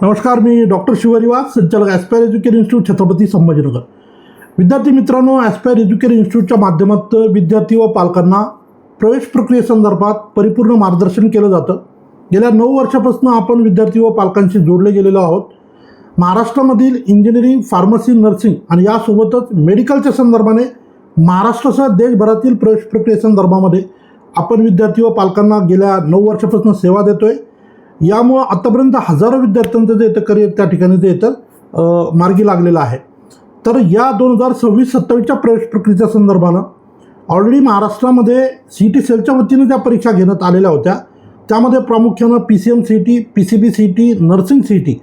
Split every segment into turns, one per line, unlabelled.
नमस्कार, मी डॉक्टर शिवरिवास, संचालक aspire education institute, Chhatrapati Sambhajinagar. विद्यार्थी मित्रांनो, ॲस्पायर एज्युकेशन इन्स्टिट्यूटच्या माध्यमातून विद्यार्थी व पालकांना प्रवेश प्रक्रियेसंदर्भात परिपूर्ण मार्गदर्शन केलं जातं. गेल्या 9 वर्षापासून आपण विद्यार्थी व पालकांशी जोडले गेलेलो आहोत. महाराष्ट्रामधील इंजिनिअरिंग, फार्मसी, नर्सिंग आणि यासोबतच मेडिकलच्या संदर्भाने महाराष्ट्रासह देशभरातील प्रवेश प्रक्रियेसंदर्भामध्ये आपण विद्यार्थी व पालकांना गेल्या 9 वर्षापासून सेवा देतो आहे. यामुळं आत्तापर्यंत हजारो विद्यार्थ्यांचं जे येतं करिअर त्या ठिकाणी जे येतं मार्गी लागलेलं आहे. तर या 2026-27च्या प्रवेश प्रक्रियेच्या संदर्भानं ऑलरेडी महाराष्ट्रामध्ये CET सेलच्या वतीनं ज्या परीक्षा घेण्यात आलेल्या होत्या त्यामध्ये प्रामुख्यानं PCM CET, PCB CET, nursing CET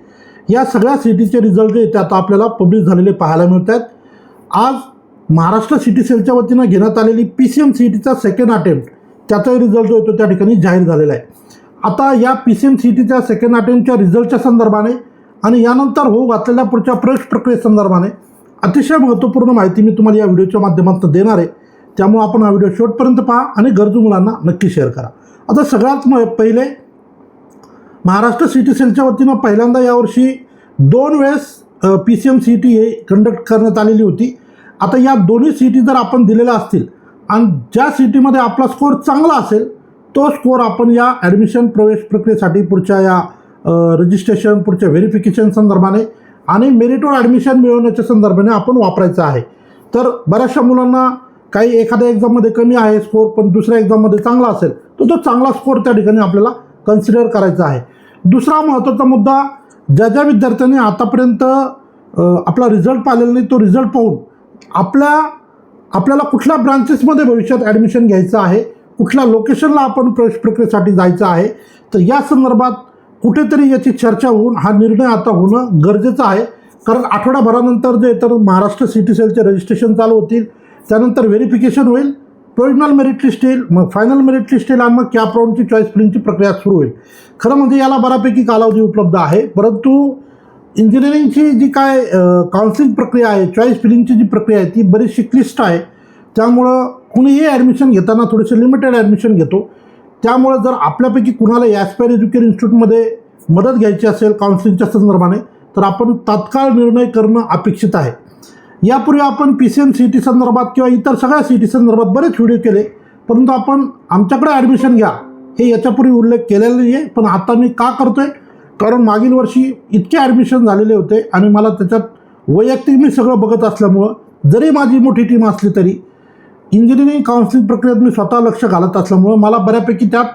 या सगळ्या CETचे रिझल्ट जे ते आता आपल्याला पब्लिश झालेले पाहायला मिळत आहेत. आज महाराष्ट्र CET सेलच्या वतीनं घेण्यात आलेली PCM CETचा सेकंड अटेम्प्ट त्याचाही रिझल्ट जो येतो त्या ठिकाणी जाहीर झालेला आहे. आता या PCM CETच्या सेकंड अटेम्प्टच्या रिझल्टच्या संदर्भाने आणि यानंतर होऊ घातलेल्या पुढच्या प्रवेश प्रक्रियेसंदर्भाने अतिशय महत्त्वपूर्ण माहिती मी तुम्हाला या व्हिडिओच्या माध्यमातून देणार आहे. त्यामुळे आपण हा व्हिडिओ शेवटपर्यंत पहा आणि गरजू मुलांना नक्की शेअर करा. आता सगळ्यात पहिले महाराष्ट्र CET सेलच्या वतीनं पहिल्यांदा यावर्षी 2 वेळेस PCM CET हे कंडक्ट करण्यात आलेली होती. आता या दोन्ही CET जर आपण दिलेल्या असतील आणि ज्या CETमध्ये आपला स्कोअर चांगला असेल तो स्कोअर आपण या ॲडमिशन प्रवेश प्रक्रियेसाठी पुढच्या या रजिस्ट्रेशन, पुढच्या व्हेरिफिकेशन संदर्भाने आणि मेरिटवर ॲडमिशन मिळवण्याच्या संदर्भाने आपण वापरायचं आहे. तर बऱ्याचशा मुलांना काही एखाद्या एक्झाममध्ये कमी आहे स्कोअर पण दुसऱ्या एक्झाममध्ये चांगला असेल तर तो चांगला स्कोअर त्या ठिकाणी आपल्याला कन्सिडर करायचा आहे. दुसरा महत्त्वाचा मुद्दा, ज्या विद्यार्थ्यांनी आतापर्यंत आपला रिझल्ट पाहिलेला नाही तो रिझल्ट पाहून आपल्याला कुठल्या ब्रांचेसमध्ये भविष्यात ॲडमिशन घ्यायचं आहे, कुठल्या लोकेशनला आपण प्रवेश प्रक्रियेसाठी जायचं आहे, तर या संदर्भात कुठेतरी याची चर्चा होऊन हा निर्णय आता होणं गरजेचं आहे. कारण आठवड्याभरानंतर जे तर महाराष्ट्र CET सेलचे रजिस्ट्रेशन चालू होतील, त्यानंतर व्हेरिफिकेशन होईल, प्रोविजनल मेरिट लिस्ट येईल, मग फायनल मेरिट लिस्ट येईल आणि मग कॅप राऊंडची चॉईस फिलिंगची प्रक्रिया सुरू होईल. खरं म्हणजे याला बऱ्यापैकी कालावधी उपलब्ध आहे. परंतु इंजिनिअरिंगची जी काय काउन्सिलिंग प्रक्रिया आहे, चॉईस फिलिंगची जी प्रक्रिया आहे ती बरीचशी क्लिष्ट आहे. त्यामुळं कुणीही ॲडमिशन घेताना थोडेसे लिमिटेड ॲडमिशन घेतो. त्यामुळं जर आपल्यापैकी कुणाला ॲस्पायर एज्युकेशन इन्स्टिट्यूटमध्ये मदत घ्यायची असेल काउन्सिलिंगच्या संदर्भाने तर आपण तात्काळ निर्णय करणं अपेक्षित आहे. यापूर्वी आपण PCM CET संदर्भात किंवा इतर सगळ्या CET संदर्भात बरेच व्हिडिओ केले, परंतु आपण आमच्याकडे ॲडमिशन घ्या हे याच्यापूर्वी उल्लेख केलेला नाही आहे. पण आता मी का करतो आहे, कारण मागील वर्षी इतके ॲडमिशन झालेले होते आणि मला त्याच्यात वैयक्तिक मी सगळं बघत असल्यामुळं जरी माझी मोठी टीम असली तरी इंजिनिअरिंग काउन्सिलिंग प्रक्रियेत मी स्वतः लक्ष घालत असल्यामुळं मला बऱ्यापैकी त्यात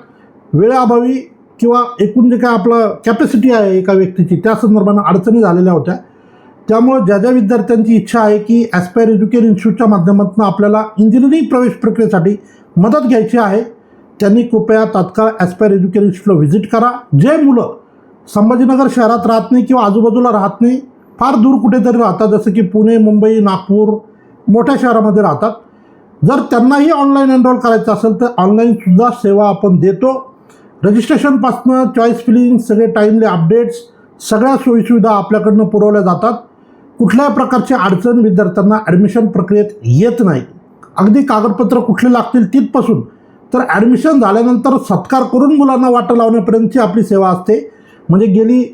वेळेअभावी किंवा एकूण जे काय आपलं कॅपॅसिटी आहे एका व्यक्तीची त्या संदर्भानं अडचणी झालेल्या होत्या. त्यामुळं ज्या विद्यार्थ्यांची इच्छा आहे की ॲस्पायर एज्युकेशन इन्स्टिट्यूटच्या माध्यमातून आपल्याला इंजिनिअरिंग प्रवेश प्रक्रियेसाठी मदत घ्यायची आहे त्यांनी कृपया तात्काळ ॲस्पायर एज्युकेशन इन्स्टिट्यूटला व्हिजिट करा. जे मुलं संभाजीनगर शहरात राहत नाही किंवा आजूबाजूला राहत नाही, फार दूर कुठेतरी राहतात, जसं की पुणे, मुंबई, नागपूर, मोठ्या शहरामध्ये राहतात, जर त्यांनाही ऑनलाईन एनरोल करायचं असेल तर ऑनलाईनसुद्धा सेवा आपण देतो. रजिस्ट्रेशनपासनं चॉईस फिलिंग, सगळे टाईमली अपडेट्स, सगळ्या सोयीसुविधा आपल्याकडनं पुरवल्या जातात. कुठल्याही प्रकारची अडचण विद्यार्थ्यांना ॲडमिशन प्रक्रियेत येत नाही. अगदी कागदपत्र कुठले लागतील तिथपासून तर ॲडमिशन झाल्यानंतर सत्कार करून मुलांना वाटं लावण्यापर्यंतची आपली सेवा असते. म्हणजे गेली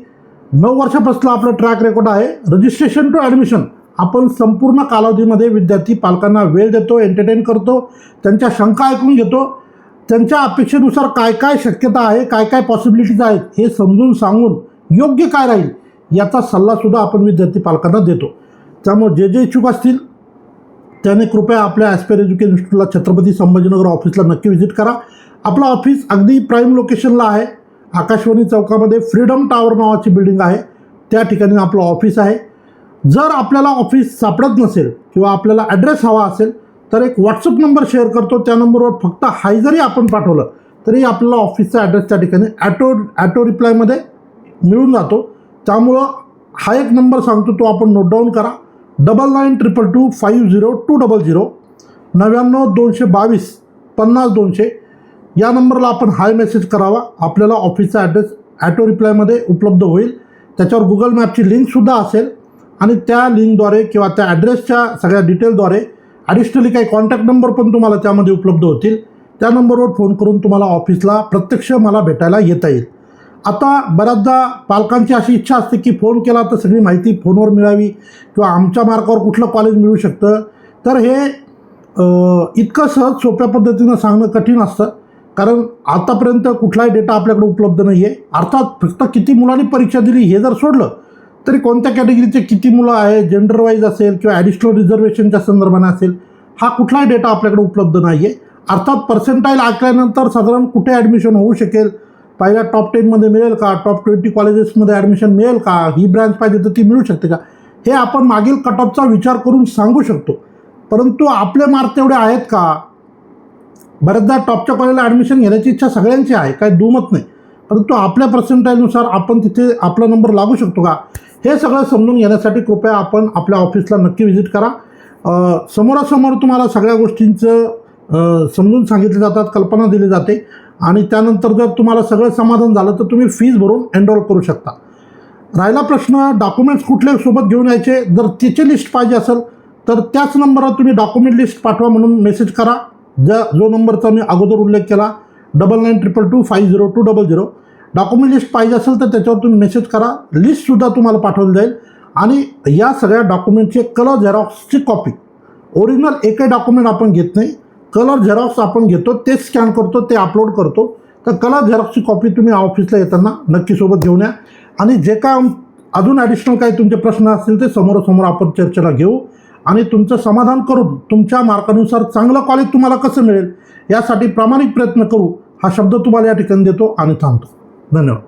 9 वर्षापासून आपलं ट्रॅक रेकॉर्ड आहे. रजिस्ट्रेशन टू ॲडमिशन आपण संपूर्ण कालावधीमध्ये विद्यार्थी पालकांना वेळ देतो, एंटरटेन करतो, त्यांच्या शंका ऐकून घेतो, त्यांच्या अपेक्षेनुसार काय काय शक्यता आहे, काय काय पॉसिबिलिटीज आहेत हे समजून सांगून योग्य काय राहील याचा सल्लासुद्धा आपण विद्यार्थी पालकांना देतो. त्यामुळे जे इच्छुक असतील त्याने कृपया आपल्या ॲस्पायर एज्युकेशन इन्स्टिट्यूटला छत्रपती संभाजीनगर ऑफिसला नक्की व्हिजिट करा. आपलं ऑफिस अगदी प्राईम लोकेशनला आहे. आकाशवाणी चौकामध्ये फ्रीडम टॉवर नावाची बिल्डिंग आहे, त्या ठिकाणी आपलं ऑफिस आहे. जर आपल्याला ऑफिस सापडत नसेल किंवा आपल्याला ॲड्रेस हवा असेल तर एक व्हॉट्सअप नंबर शेअर करतो, त्या नंबरवर फक्त हाय जरी आपण पाठवलं तरी आपल्याला ऑफिसचा ॲड्रेस त्या ठिकाणी ॲटो रिप्लायमध्ये मिळून जातो. त्यामुळं हा एक नंबर सांगतो तो आपण नोट डाऊन करा, 9922250200 99-222-50-200 या नंबरला आपण हाय मेसेज करावा. आपल्याला ऑफिसचा ॲड्रेस ॲटो रिप्लायमध्ये उपलब्ध होईल. त्याच्यावर गुगल मॅपची लिंकसुद्धा असेल आणि त्या लिंकद्वारे किंवा त्या ॲड्रेसच्या सगळ्या डिटेलद्वारे ॲडिशनली काही कॉन्टॅक्ट नंबर पण तुम्हाला त्यामध्ये उपलब्ध होतील. त्या नंबरवर फोन करून तुम्हाला ऑफिसला प्रत्यक्ष मला भेटायला येता येईल. आता बऱ्याचदा पालकांची अशी इच्छा असते की फोन केला तर सगळी माहिती फोनवर मिळावी किंवा आमच्या मार्कावर कुठलं कॉलेज मिळू शकतं. तर हे इतकं सहज सोप्या पद्धतीनं सांगणं कठीण असतं, कारण आतापर्यंत कुठलाही डेटा आपल्याकडे उपलब्ध नाही आहे. अर्थात फक्त किती मुलांनी परीक्षा दिली हे जर सोडलं तरी कोणत्या कॅटेगरीचे किती मुलं आहे, जेंडर वाईज असेल किंवा ॲडिशनल रिझर्वेशनच्या संदर्भाने असेल, हा कुठलाही डेटा आपल्याकडे उपलब्ध नाही आहे. अर्थात पर्सेंटाईल ऐकल्यानंतर साधारण कुठे ॲडमिशन होऊ शकेल, पहिल्या टॉप 10मध्ये मिळेल का, टॉप 20 कॉलेजेसमध्ये ॲडमिशन मिळेल का, ही ब्रँच पाहिजे तर ती मिळू शकते का, हे आपण मागील कट ऑफचा विचार करून सांगू शकतो. परंतु आपले मार्क तेवढे आहेत का? बऱ्याचदा टॉपच्या कॉलेजला ॲडमिशन घेण्याची इच्छा सगळ्यांची आहे, काही दुमत नाही, परंतु आपल्या पर्सेंटाईलनुसार आपण तिथे आपला नंबर लागू शकतो का, हे सगळं समजून घेण्यासाठी कृपया आपण आपल्या ऑफिसला नक्की व्हिजिट करा. समोरासमोर तुम्हाला सगळ्या गोष्टींचं समजून सांगितले जातात, कल्पना दिली जाते आणि त्यानंतर जर तुम्हाला सगळं समाधान झालं तर तुम्ही फीस भरून एनरोल करू शकता. राहिला प्रश्न डॉक्युमेंट्स कुठले सोबत घेऊन यायचे, जर त्याची लिस्ट पाहिजे असेल तर त्याच नंबरवर तुम्ही डॉक्युमेंट लिस्ट पाठवा म्हणून मेसेज करा. जो नंबरचा मी अगोदर उल्लेख केला 9922502000. डॉक्युमेंट लिस्ट पाहिजे असेल तर त्याच्यावर तुम्ही मेसेज करा, लिस्टसुद्धा तुम्हाला पाठवली जाईल. आणि या सगळ्या डॉक्युमेंटची कलर झेरॉक्सची कॉपी, ओरिजिनल एकही डॉक्युमेंट आपण घेत नाही, कलर झेरॉक्स आपण घेतो, ते स्कॅन करतो, ते अपलोड करतो. तर कलर झेरॉक्सची कॉपी तुम्ही ऑफिसला येताना नक्की सोबत घेऊन या. आणि जे काय अजून ॲडिशनल काही तुमचे प्रश्न असतील ते समोरासमोर आपण चर्चेला घेऊ आणि तुमचं समाधान करून तुमच्या मार्कानुसार चांगलं कॉलेज तुम्हाला कसं मिळेल यासाठी प्रामाणिक प्रयत्न करू, हा शब्द तुम्हाला या ठिकाणी देतो आणि थांबतो. धन्यवाद.